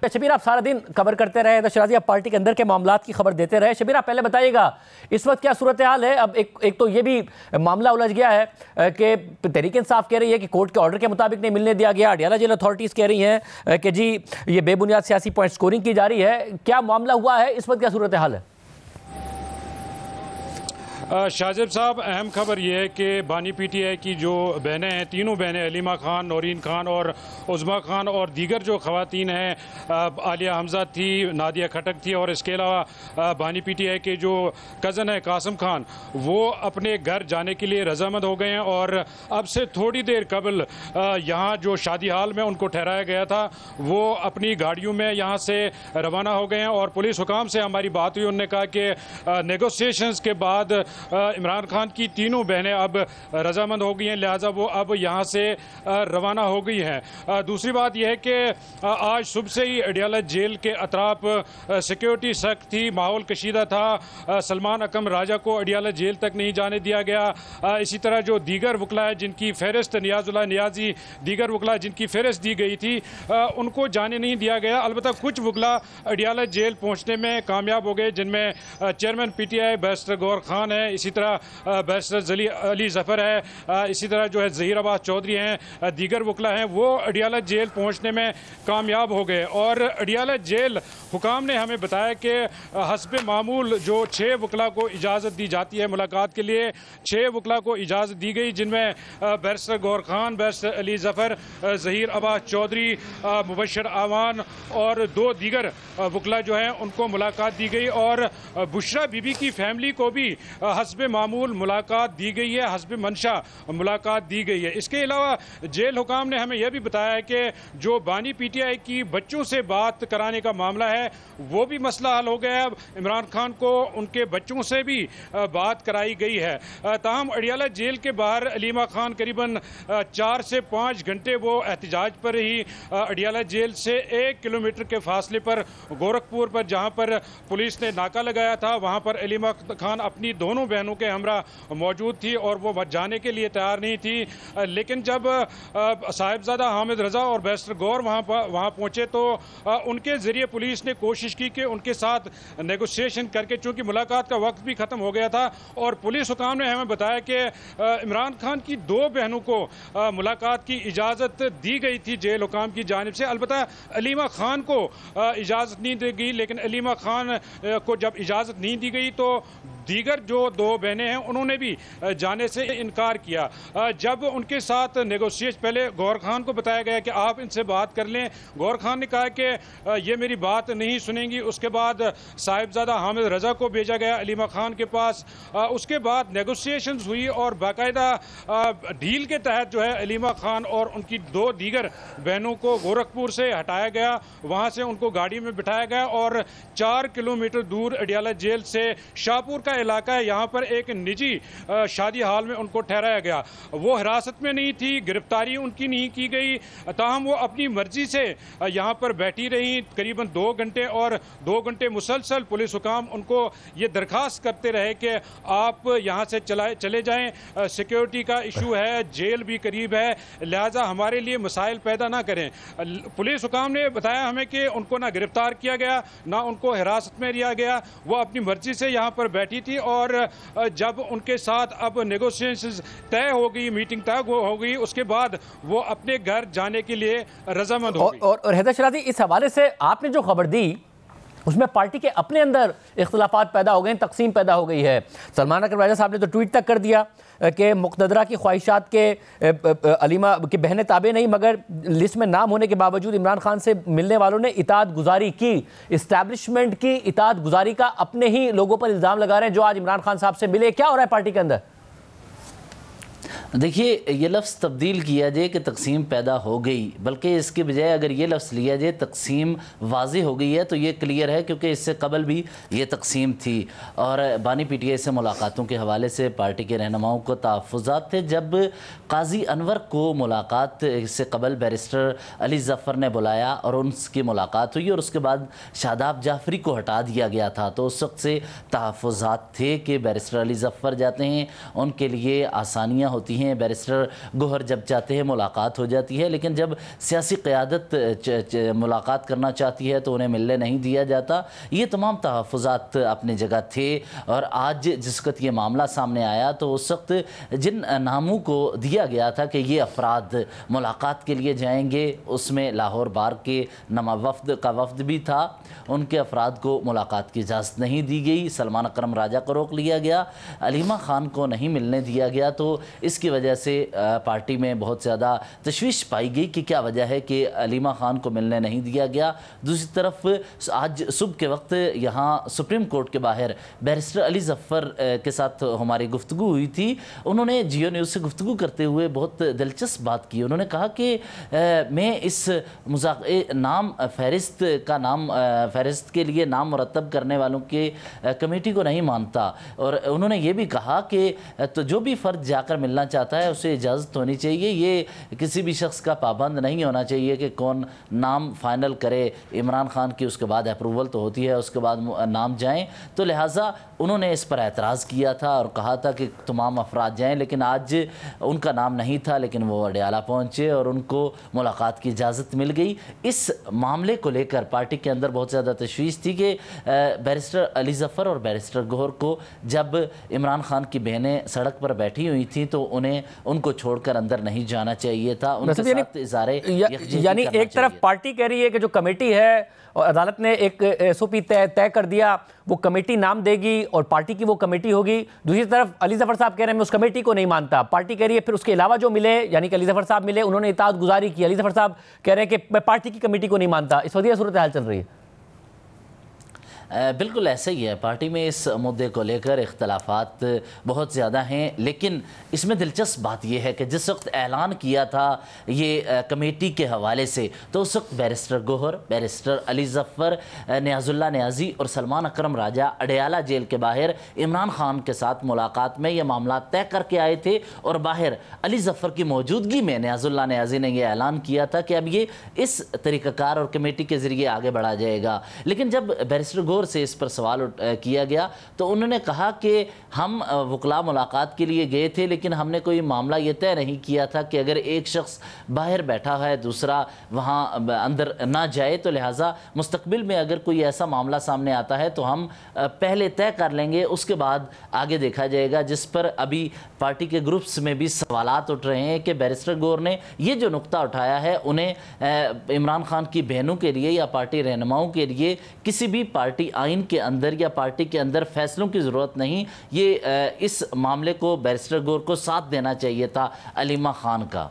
شبیر آپ سارا دن خبر کرتے رہے، شرازی آپ پارٹی کے اندر کے معاملات کی خبر دیتے رہے. شبیر آپ پہلے بتائیے گا اس وقت کیا صورتحال ہے؟ اب ایک تو یہ بھی معاملہ الجھ گیا ہے کہ تحریک انصاف کہہ رہی ہے کہ کورٹ کے آرڈر کے مطابق نہیں ملنے دیا گیا، اڈیالہ جیل اتھارٹیز کہہ رہی ہیں کہ جی یہ بے بنیاد سیاسی پوائنٹ سکورنگ کی جا رہی ہے. کیا معاملہ ہوا ہے اس وقت، کیا صورتحال ہے؟ شاہزیب صاحب، اہم خبر یہ ہے کہ بانی پی ٹی آئی کی جو بہنیں ہیں، تینوں بہنیں علیمہ خان، نورین خان اور عظمیٰ خان اور دیگر جو خواتین ہیں، عالیہ حمزہ تھی، نادیہ کھٹک تھی، اور اس کے علاوہ بانی پی ٹی آئی کے جو کزن ہے قاسم خان، وہ اپنے گھر جانے کے لیے رضامند ہو گئے ہیں. اور اب سے تھوڑی دیر قبل یہاں جو شادی حال میں ان کو ٹھہرایا گیا تھا وہ اپنی گاڑیوں میں یہاں سے روانہ ہو گئے ہیں. اور پولیس حکام سے ہماری بات ہوئی، انہوں نے کہا کہ نیگوسیشنز کے بعد عمران خان کی تینوں بہنیں اب رضامند ہو گئی ہیں، لہٰذا وہ اب یہاں سے روانہ ہو گئی ہیں. دوسری بات یہ ہے کہ آج صبح سے ہی اڈیالہ جیل کے اطراف سیکیورٹی سخت تھی، ماحول کشیدہ تھا. سلمان اکم راجہ کو اڈیالہ جیل تک نہیں جانے دیا گیا. اسی طرح جو دیگر وکلا ہے جن کی فہرست، نیاز اللہ نیازی، دیگر وکلا جن کی فہرست دی گئی تھی، ان کو جانے نہیں دیا گیا. البتہ کچھ وکلا اڈیالہ جیل پہنچنے میں کامیاب ہو گئے، جن میں chairman P T I barrister گور خان ہے، اسی طرح بیرسٹر علی ظفر ہے، اسی طرح جو ہے ظہیر عباس چودھری ہیں، دیگر وکلا ہیں، وہ اڈیالہ جیل پہنچنے میں کامیاب ہو گئے. اور اڈیالہ جیل حکام نے ہمیں بتایا کہ حسب معمول جو 6 وکلا کو اجازت دی جاتی ہے ملاقات کے لیے، 6 وکلا کو اجازت دی گئی، جن میں بیرسٹر گور خان، بیرسٹر علی ظفر، ظہیر عباس چودھری، مبشر اعوان اور 2 دیگر وکلا جو ہیں ان کو ملاقات دی گئی. اور بشرا بی بی کی فیملی کو بھی حسب معمول ملاقات دی گئی ہے، حسب منشا ملاقات دی گئی ہے. اس کے علاوہ جیل حکام نے ہمیں یہ بھی بتایا ہے کہ جو بانی پی ٹی آئی کی بچوں سے بات کرانے کا معاملہ ہے وہ بھی مسئلہ حل ہو گیا ہے. عمران خان کو ان کے بچوں سے بھی بات کرائی گئی ہے. تاہم اڈیالہ جیل کے باہر علیمہ خان قریباً 4 سے 5 گھنٹے وہ احتجاج پر رہی. اڈیالہ جیل سے 1 کلومیٹر کے فاصلے پر گورکھپور پر جہاں پر پولیس نے ناکہ لگایا تھا، وہاں پر علیمہ خان اپنی دونوں بہنوں کے ہمراہ موجود تھی اور وہ جانے کے لیے تیار نہیں تھی. لیکن جب صاحبزادہ حامد رضا اور بیرسٹر گور وہاں پہنچے تو ان کے ذریعے پولیس نے کوشش کی کہ ان کے ساتھ نیگوسیشن کر کے، چونکہ ملاقات کا وقت بھی ختم ہو گیا تھا، اور پولیس حکام نے ہمیں بتایا کہ عمران خان کی 2 بہنوں کو ملاقات کی اجازت دی گئی تھی جیل حکام کی جانب سے. البتہ علیمہ خان کو اجازت نہیں دی گئی، لیکن علیمہ خان کو جب اجازت نہیں دی گئی تو دیگر جو 2 بہنیں ہیں انہوں نے بھی جانے سے انکار کیا. جب ان کے ساتھ نیگوسیٹ، پہلے گور خان کو بتایا گیا کہ آپ ان سے بات کر لیں، گور خان نے کہا کہ یہ میری بات نہیں سنیں گی. اس کے بعد صاحبزادہ حامد رضا کو بھیجا گیا علیمہ خان کے پاس. اس کے بعد نیگوسیشنز ہوئی اور باقاعدہ ڈیل کے تحت جو ہے علیمہ خان اور ان کی 2 دیگر بہنوں کو گورکھپور سے ہٹایا گیا، وہاں سے ان کو گاڑی میں بٹھایا گیا اور 4 کلومیٹر دور اڈیالہ جیل سے شاہپور کا علاقہ ہے، یہاں پر ایک نجی شادی حال میں ان کو ٹھہرایا گیا. وہ حراست میں نہیں تھی، گرفتاری ان کی نہیں کی گئی، تاہم وہ اپنی مرضی سے یہاں پر بیٹھی رہی قریباً 2 گھنٹے، اور 2 گھنٹے مسلسل پولیس حکام ان کو یہ درخواست کرتے رہے کہ آپ یہاں سے چلے جائیں، سیکیورٹی کا ایشو ہے، جیل بھی قریب ہے، لہٰذا ہمارے لیے مسائل پیدا نہ کریں. پولیس حکام نے بتایا ہمیں کہ ان کو نہ گرفتار کیا گیا، نہ ان کو حراست میں لیا گیا، وہ اپنی مرضی سے یہاں پر بیٹھی تھی. اور جب ان کے ساتھ اب نیگوسیشنز طے ہو گئی، میٹنگ طے ہو گئی، اس کے بعد وہ اپنے گھر جانے کے لیے رضامند ہو گئی. اور حیدر شرازی، اس حوالے سے آپ نے جو خبر دی اس میں پارٹی کے اپنے اندر اختلافات پیدا ہو گئے ہیں، تقسیم پیدا ہو گئی ہے. سلمان اکرم راجہ صاحب نے تو ٹویٹ تک کر دیا کہ مقتدرہ کی خواہشات کے علیمہ کی بہنیں تابع نہیں، مگر لسٹ میں نام ہونے کے باوجود عمران خان سے ملنے والوں نے اطاعت گزاری کی. اسٹیبلشمنٹ کی اطاعت گزاری کا اپنے ہی لوگوں پر الزام لگا رہے ہیں جو آج عمران خان صاحب سے ملے. کیا ہو رہا ہے پارٹی کے اندر؟ دیکھیے، یہ لفظ تبدیل کیا جائے کہ تقسیم پیدا ہو گئی، بلکہ اس کے بجائے اگر یہ لفظ لیا جائے تقسیم واضح ہو گئی ہے تو یہ کلیئر ہے، کیونکہ اس سے قبل بھی یہ تقسیم تھی. اور بانی پی ٹی آئی سے ملاقاتوں کے حوالے سے پارٹی کے رہنماؤں کو تحفظات تھے. جب قاضی انور کو ملاقات سے قبل بیرسٹر علی ظفر نے بلایا اور ان کی ملاقات ہوئی اور اس کے بعد شاداب جعفری کو ہٹا دیا گیا تھا، تو اس وقت سے تحفظات تھے کہ بیرسٹر علی ظفر جاتے ہیں ان کے لیے آسانیاں ہوتی ہیں، بیرسٹر گوہر جب چاہتے ہیں ملاقات ہو جاتی ہے، لیکن جب سیاسی قیادت ملاقات کرنا چاہتی ہے تو انہیں ملنے نہیں دیا جاتا۔ یہ تمام تحفظات اپنی جگہ تھے، اور آج جس وقت یہ معاملہ سامنے آیا تو اس وقت جن ناموں کو دیا گیا تھا کہ یہ افراد ملاقات کے لیے جائیں گے، اس میں لاہور بار کے وفد کا وفد بھی تھا، ان کے افراد کو ملاقات کی اجازت نہیں دی گئی۔ سلمان اکرم راجہ کو روک لیا گیا، علیمہ خان کو نہیں ملنے دیا گیا، تو اس کی وجہ سے پارٹی میں بہت زیادہ تشویش پائی گئی کہ کیا وجہ ہے کہ علیمہ خان کو ملنے نہیں دیا گیا۔ دوسری طرف آج صبح کے وقت یہاں سپریم کورٹ کے باہر بیرسٹر علی ظفر کے ساتھ ہماری گفتگو ہوئی تھی۔ انہوں نے جیو نیوز سے گفتگو کرتے ہوئے بہت دلچسپ بات کی۔ انہوں نے کہا کہ میں اس نام فہرست کا نام فہرست کے لیے نام مرتب کرنے والوں کے کمیٹی کو نہیں مانتا، اور انہوں نے یہ بھی کہا کہ تو جو بھی فرد جا کر ملنا چاہتا ہے اسے اجازت ہونی چاہیے، یہ کسی بھی شخص کا پابند نہیں ہونا چاہیے کہ کون نام فائنل کرے۔ عمران خان کی اس کے بعد اپروول تو ہوتی ہے، اس کے بعد نام جائیں، تو لہٰذا انہوں نے اس پر اعتراض کیا تھا اور کہا تھا کہ تمام افراد جائیں، لیکن آج ان کا نام نہیں تھا، لیکن وہ اڈیالہ پہنچے اور ان کو ملاقات کی اجازت مل گئی۔ اس معاملے کو لے کر پارٹی کے اندر بہت زیادہ تشویش تھی کہ بیرسٹر علی ظفر اور بیرسٹر گوہر کو جب عمران خان کی بہنیں سڑک پر بیٹھی ہوئی تھیں تو ان کو چھوڑ کر اندر نہیں جانا چاہیے تھا، ان کے ساتھ اظہار یکجہتی یعنی ایک طرف پارٹی کہہ رہی ہے کہ جو کمیٹی ہے اور عدالت نے ایک ایس او پی طے کر دیا، وہ کمیٹی نام دے گی اور پارٹی کی وہ کمیٹی ہوگی، دوسری طرف علی ظفر صاحب کہہ رہے ہیں میں اس کمیٹی کو نہیں مانتا، پارٹی کہہ رہی ہے پھر اس کے علاوہ جو ملے، یعنی کہ علی ظفر صاحب ملے انہوں نے اطاعت گزاری کی، علی ظفر صاحب کہہ رہے ہیں کہ میں پارٹی کی کمیٹی کو نہیں مانتا۔ اس وقت یہ صورتحال چل رہی ہے۔ بالکل ایسا ہی ہے، پارٹی میں اس مدعے کو لے کر اختلافات بہت زیادہ ہیں، لیکن اس میں دلچسپ بات یہ ہے کہ جس وقت اعلان کیا تھا یہ کمیٹی کے حوالے سے تو اس وقت بیرسٹر گوہر، بیرسٹر علی ظفر، نیاز اللہ نیازی اور سلمان اکرم راجہ اڈیالہ جیل کے باہر عمران خان کے ساتھ ملاقات میں یہ معاملات طے کر کے آئے تھے، اور باہر علی ظفر کی موجودگی میں نیاز اللہ نیازی نے یہ اعلان کیا تھا کہ اب یہ اس طریقہ کار اور کمیٹی کے ذریعے آگے بڑھا جائے گا۔ لیکن جب بیرسٹر گوہر سے اس پر سوال کیا گیا تو انہوں نے کہا کہ ہم وکلاء ملاقات کے لیے گئے تھے، لیکن ہم نے کوئی معاملہ یہ طے نہیں کیا تھا کہ اگر ایک شخص باہر بیٹھا ہے دوسرا وہاں اندر نہ جائے، تو لہٰذا مستقبل میں اگر کوئی ایسا معاملہ سامنے آتا ہے تو ہم پہلے طے کر لیں گے، اس کے بعد آگے دیکھا جائے گا۔ جس پر ابھی پارٹی کے گروپس میں بھی سوالات اٹھ رہے ہیں کہ بیرسٹر گوہر نے یہ جو نقطہ اٹھایا ہے انہیں عمران خان کی بہنوں کے لیے یا پارٹی رہنماؤں کے لیے کسی بھی پارٹی آئین کے اندر یا پارٹی کے اندر فیصلوں کی ضرورت نہیں، یہ اس معاملے کو بیرسٹر گوہر کو ساتھ دینا چاہیے تھا علیمہ خان کا۔